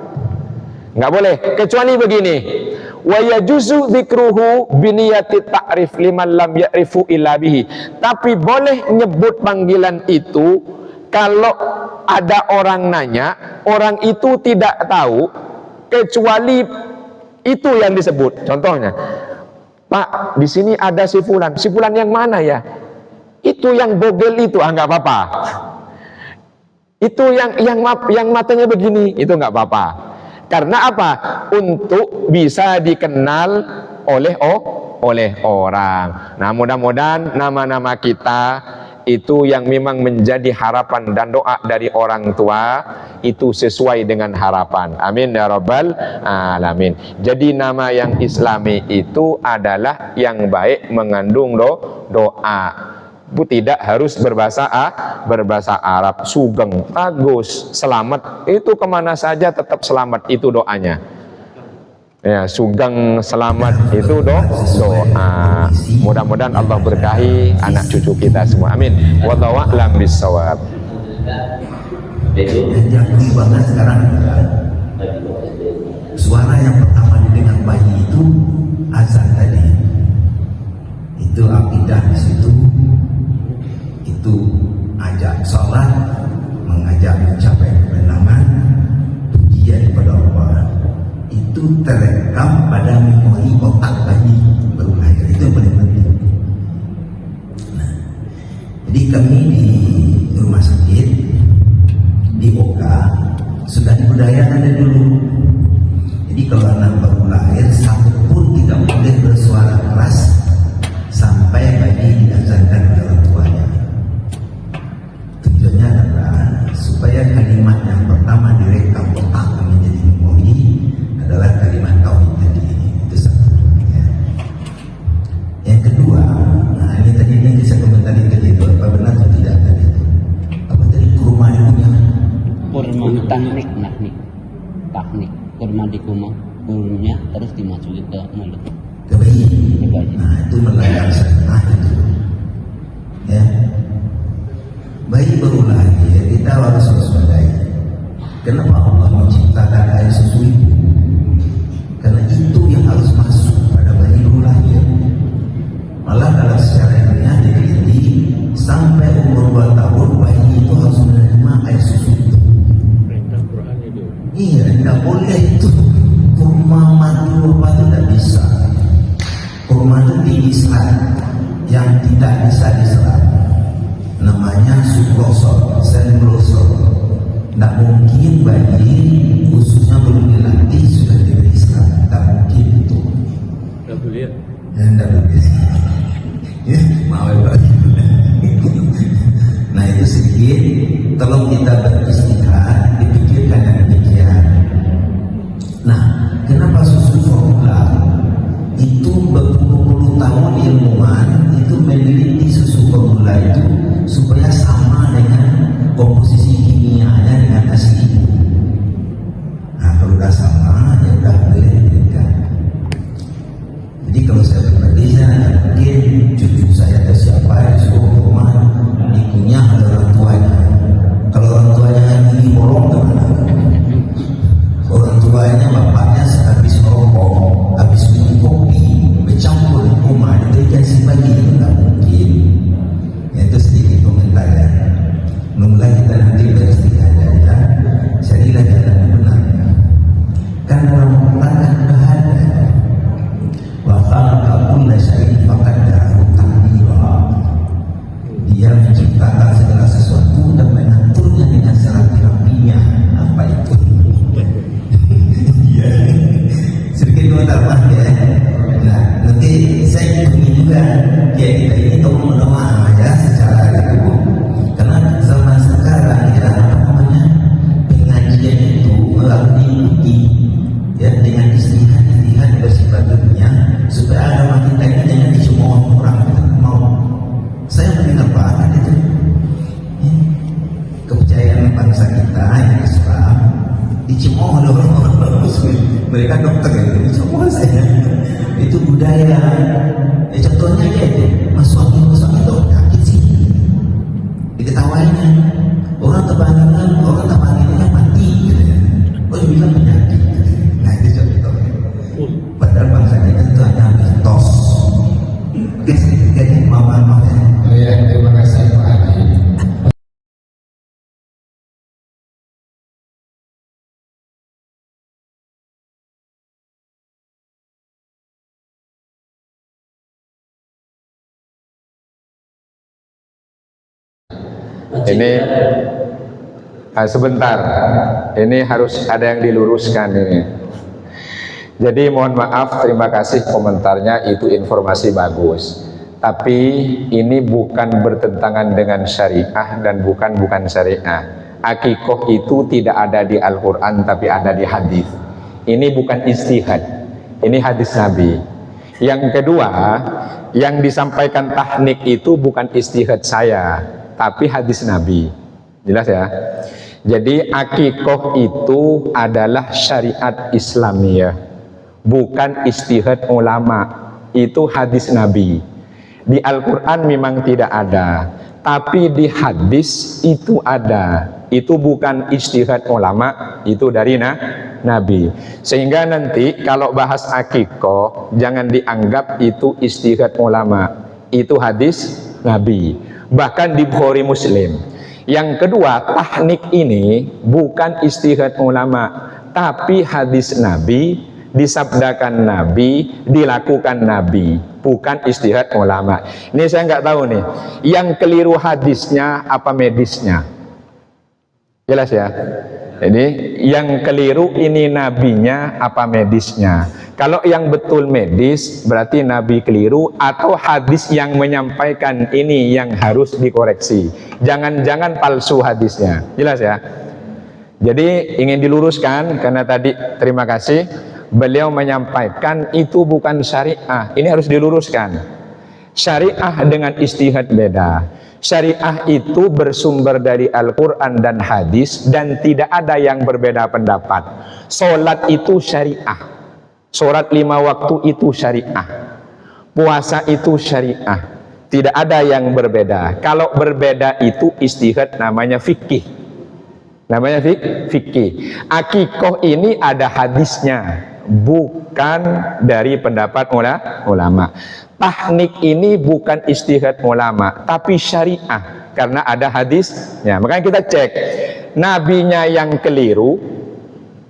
Enggak boleh, kecuali begini. Wa yajuzu dzikruhu biniyati ta'rif liman lam ya'rifu illa bihi. Tapi boleh nyebut panggilan itu kalau ada orang nanya, orang itu tidak tahu kecuali itu yang disebut. Contohnya, Pak, di sini ada si fulan. Si fulan yang mana ya? Itu yang bogel itu, enggak apa-apa. Itu yang matanya begini, itu nggak apa-apa. Karena apa? Untuk bisa dikenal oleh orang. Nah, mudah-mudahan nama-nama kita itu yang memang menjadi harapan dan doa dari orang tua itu sesuai dengan harapan. Amin ya rabbal alamin. Jadi nama yang Islami itu adalah yang baik, mengandung doa. Bu, tidak harus berbahasa Arab. Sugeng, Agus, selamat, itu kemana saja tetap selamat, itu doanya. Ya, Sugeng selamat itu doa. Mudah-mudahan Allah berkahi anak cucu kita semua. Amin. Wallahu a'lam bishawab. Yang banget sekarang suara yang pertama didengar bayi itu azan tadi. Itu akidah di situ. Itu ajak sholat, mengajak mencapai kebenaran, pujian kepada Allah. Itu terekam pada memori otak bayi baru lahir. Itu yang paling penting. Nah, jadi kami di rumah sakit di OKA sudah dibudayakan dari dulu. Jadi kalau anak baru lahir, satu pun tidak boleh bersuara keras sampai bayi diazankan oleh orang tuanya. Tujuannya adalah supaya kalimat yang pertama direkam otak menjadi memori adalah kalimat tauhid tadi. Itu satu. Ya. Yang kedua, nah ini tadi saya komentari tadi itu apa benar atau tidak tadi itu? Apa tadi kurma itu yang kurma teknik kurma dikumang kurnya terus dimasukin ke mulut ke bayi. Nah itu melayang setengah itu. Ya. Bayi baru lahir, kita harus waspadai. Kenapa Allah menciptakan air susu ibu? Karena itu yang harus masuk pada bayi baru lahir. Malah kalau secara ilmiah diteliti sampai umur 2 tahun bayi itu harus menerima air susu itu. Iya, tidak boleh itu kurma madu apa itu tidak bisa. Kurma itu di Islam yang tidak bisa diserap. Namanya sukrosol, senglosol. Tidak mungkin bayi khususnya belum dilatih sudah diberi Islam. Tidak mungkin itu. Tidak boleh. Tidak boleh. Ya, mau bagi. Nah itu sedikit. Tolong kita beristihad, dipikirkan yang demikian. Nah, kenapa susu formula? Itu berpuluh-puluh tahun ilmuwan itu meneliti susu formula itu supaya sama dengan komposisi kimianya dengan ASI ibu. Nah kalau sudah sama ya sudah boleh diberikan. Jadi kalau saya pribadi saya mungkin cucu saya atau siapa yang suruh rumah ibunya ada orang tuanya. Kalau orang tuanya yang ini bolong gimana? Orang tuanya bapaknya habis rokok, habis minum kopi, bercampur rumah diberikan si bayi itu tidak mungkin. Itu sedikit komentar ya. Mulai kita nanti beristihad ya. Carilah jalan yang benar. Karena dalam Al-Quran sudah ada. Wa khalaqa kulla syai'in faqaddarahu taqdira. Dia menciptakan segala sesuatu dan mengaturnya dengan sangat rapinya. Apa itu? Iya. Sedikit komentar Pak ya. Nah, nanti saya ingin juga ya kita ini tolong mendoa ya secara itu. Karena zaman sekarang ya apa namanya pengajian itu melalui bukti ya dengan istihad bersifat dunia supaya agama kita ini jangan dicemooh orang mau. Saya mendengar banget itu ya, kepercayaan bangsa kita yang Islam dicemooh oleh orang-orang Muslim. Mereka dokter itu dicemooh saya. Itu budaya. Ya, contohnya ya itu masuk itu yakin sih diketawainnya orang terbangin mati gitu ya. Oh bilang penyakit gitu. Nah itu contoh. Padahal bangsa kita itu hanya mitos. Jadi mama ya. Ya, terima kasih Pak Adi. Ini Sebentar, ini harus ada yang diluruskan ini. Jadi mohon maaf, terima kasih komentarnya, itu informasi bagus. Tapi ini bukan bertentangan dengan syariah dan bukan syariah. Akikoh itu tidak ada di Al-Quran tapi ada di hadis. Ini bukan ijtihad, ini hadis Nabi. Yang kedua, yang disampaikan tahnik itu bukan ijtihad saya, tapi hadis Nabi. Jelas ya? Jadi akikoh itu adalah syariat Islamiyah, bukan ijtihad ulama. Itu hadis Nabi. Di Al-Quran memang tidak ada, tapi di hadis itu ada. Itu bukan ijtihad ulama, itu dari Nabi. Sehingga nanti kalau bahas akikoh jangan dianggap itu ijtihad ulama, itu hadis Nabi. Bahkan di Bukhari Muslim. Yang kedua, tahnik ini bukan ijtihad ulama, tapi hadis Nabi, disabdakan Nabi, dilakukan Nabi, bukan ijtihad ulama. Ini saya nggak tahu nih, yang keliru hadisnya apa medisnya? Jelas ya? Jadi yang keliru ini nabinya apa medisnya? Kalau yang betul medis berarti nabi keliru, atau hadis yang menyampaikan ini yang harus dikoreksi. Jangan-jangan palsu hadisnya. Jelas ya? Jadi ingin diluruskan karena tadi terima kasih beliau menyampaikan itu bukan syariah. Ini harus diluruskan. Syariah dengan ijtihad beda. Syariah itu bersumber dari Al-Quran dan hadis dan tidak ada yang berbeda pendapat. Sholat itu syariah, sholat 5 waktu itu syariah, puasa itu syariah, tidak ada yang berbeda. Kalau berbeda itu ijtihad, namanya fikih. Namanya fikih. Akikoh ini ada hadisnya, bukan dari pendapat ulama. Tahnik ini bukan ijtihad ulama, tapi syariah, karena ada hadisnya. Makanya kita cek, nabinya yang keliru,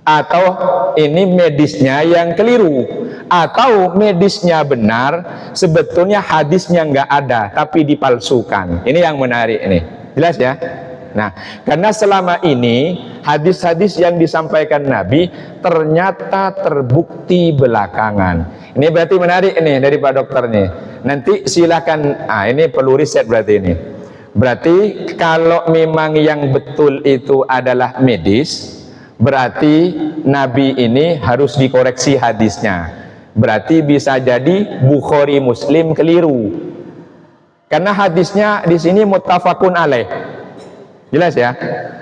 atau ini medisnya yang keliru, atau medisnya benar, sebetulnya hadisnya nggak ada, tapi dipalsukan. Ini yang menarik ini. Jelas ya? Nah, karena selama ini hadis-hadis yang disampaikan Nabi ternyata terbukti belakangan. Ini berarti menarik ini dari Pak Dokter nih. Nanti silakan, ini perlu riset berarti ini. Berarti kalau memang yang betul itu adalah medis, berarti Nabi ini harus dikoreksi hadisnya. Berarti bisa jadi Bukhari Muslim keliru. Karena hadisnya di sini muttafaqun alaih. Jelas ya?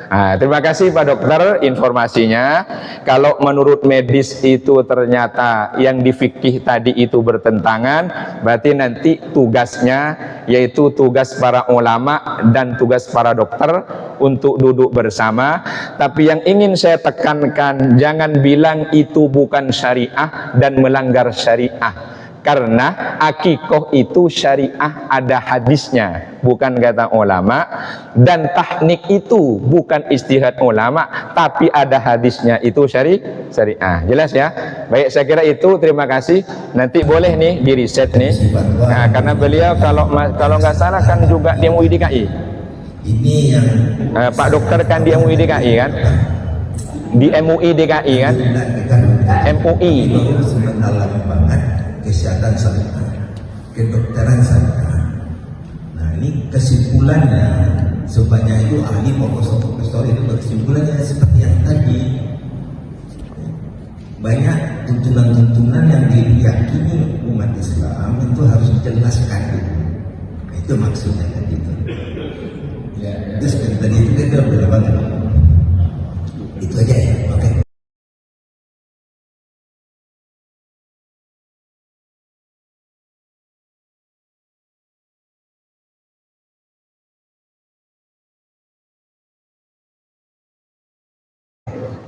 Nah, terima kasih Pak Dokter informasinya. Kalau menurut medis itu ternyata yang di fikih tadi itu bertentangan, berarti nanti tugasnya yaitu tugas para ulama dan tugas para dokter untuk duduk bersama. Tapi yang ingin saya tekankan, jangan bilang itu bukan syariah dan melanggar syariah. Karena akikoh itu syariah, ada hadisnya, bukan kata ulama. Dan tahnik itu bukan ijtihad ulama, tapi ada hadisnya, itu syariah. Jelas ya? Baik, saya kira itu. Terima kasih. Nanti boleh nih di riset nih. Nah, karena beliau kalau nggak salah kan juga di MUI DKI. Ini yang Pak Dokter kan di MUI DKI kan? Di MUI DKI kan? MUI. Kesehatan syariah, kedokteran syariah. Nah, ini kesimpulannya sebanyak itu ahli profesor itu kesimpulannya seperti yang tadi. Banyak tuntunan-tuntunan yang diyakini umat Islam itu harus dijelaskan. Itu maksudnya kan gitu. Ya, itu seperti tadi itu kita udah banget. Itu aja ya. Oke.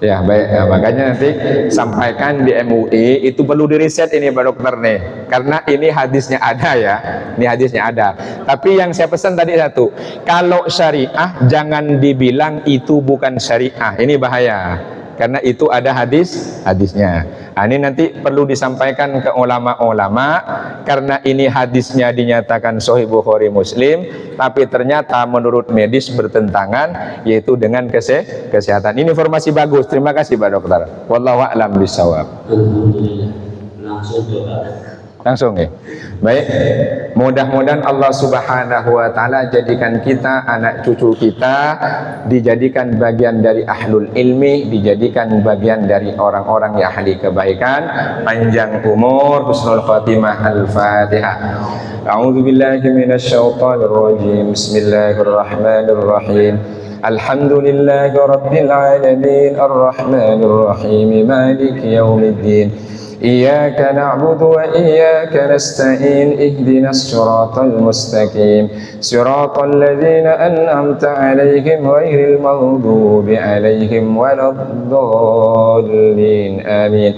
Ya baik, ya, makanya nanti sampaikan di MUI, itu perlu diriset ini Pak Dokter nih, karena ini hadisnya ada ya, ini hadisnya ada. Tapi yang saya pesan tadi satu, kalau syariah jangan dibilang itu bukan syariah, ini bahaya. karena itu ada hadisnya. Nah, ini nanti perlu disampaikan ke ulama-ulama, karena ini hadisnya dinyatakan Sahih Bukhari Muslim, tapi ternyata menurut medis bertentangan, yaitu dengan kesehatan. Ini informasi bagus. Terima kasih Pak Dokter. Wallahu a'lam bishawab. Alhamdulillah. Langsung doa. Langsung ya. Baik, mudah-mudahan Allah Subhanahu wa taala jadikan kita, anak cucu kita dijadikan bagian dari ahlul ilmi, dijadikan bagian dari orang-orang yang ahli kebaikan, panjang umur, husnul khatimah. Al-Fatihah. A'udzu billahi minasyaitonir rajim. Bismillahirrahmanirrahim. Alhamdulillahi rabbil alamin, arrahmanir rahim, maliki yaumiddin. إياك نعبد وإياك نستعين اهدنا الصراط المستقيم صراط الذين أنعمت عليهم غير المغضوب عليهم ولا الضالين آمين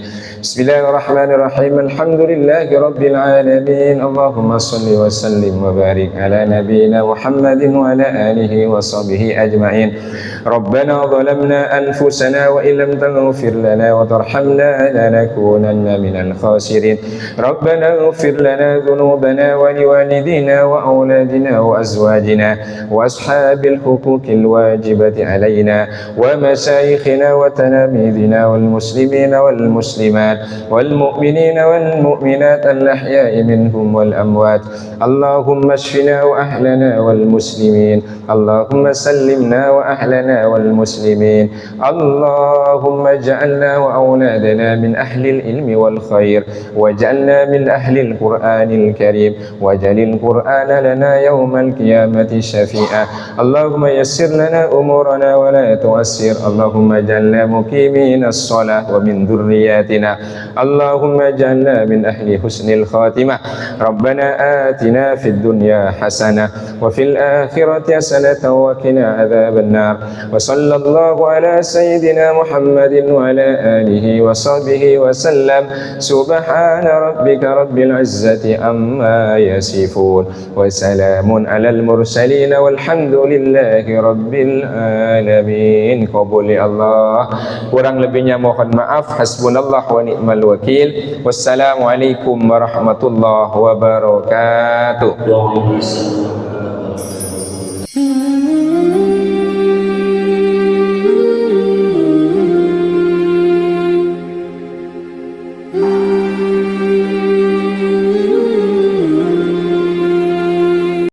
بسم الله الرحمن الرحيم الحمد لله رب العالمين اللهم صل وسلم وبارك على نبينا محمد وعلى آله وصحبه أجمعين ربنا ظلمنا أنفسنا وإن لم تغفر لنا وترحمنا لنكونن من الخاسرين ربنا اغفر لنا ذنوبنا ولوالدينا وأولادنا وأزواجنا وأصحاب الحقوق الواجبة علينا ومشايخنا وتلاميذنا والمسلمين والمسلمات والمؤمنين والمؤمنات الأحياء منهم والأموات اللهم اشفنا وأهلنا والمسلمين اللهم سلمنا وأهلنا والمسلمين اللهم اجعلنا وأولادنا من أهل العلم والخير واجعلنا من أهل القرآن الكريم واجعل القرآن لنا يوم القيامة شفيعا اللهم يسر لنا أمورنا ولا تؤسر اللهم اجعلنا مقيمين الصلاة ومن ذرياتنا اللهم اجعلنا من أهل حسن الخاتمة ربنا آتنا في الدنيا حسنة وفي الآخرة حسنة وقنا عذاب النار وصلى الله على سيدنا محمد وعلى آله وصحبه وسلم سبحان ربك رب العزة عما يصفون وسلام على المرسلين والحمد لله رب العالمين. قبول Allah. Kurang lebihnya mohon maaf. Hasbunallah wa ni'mal wakil. Wassalamualaikum warahmatullahi wabarakatuh. Waalaikumsalam.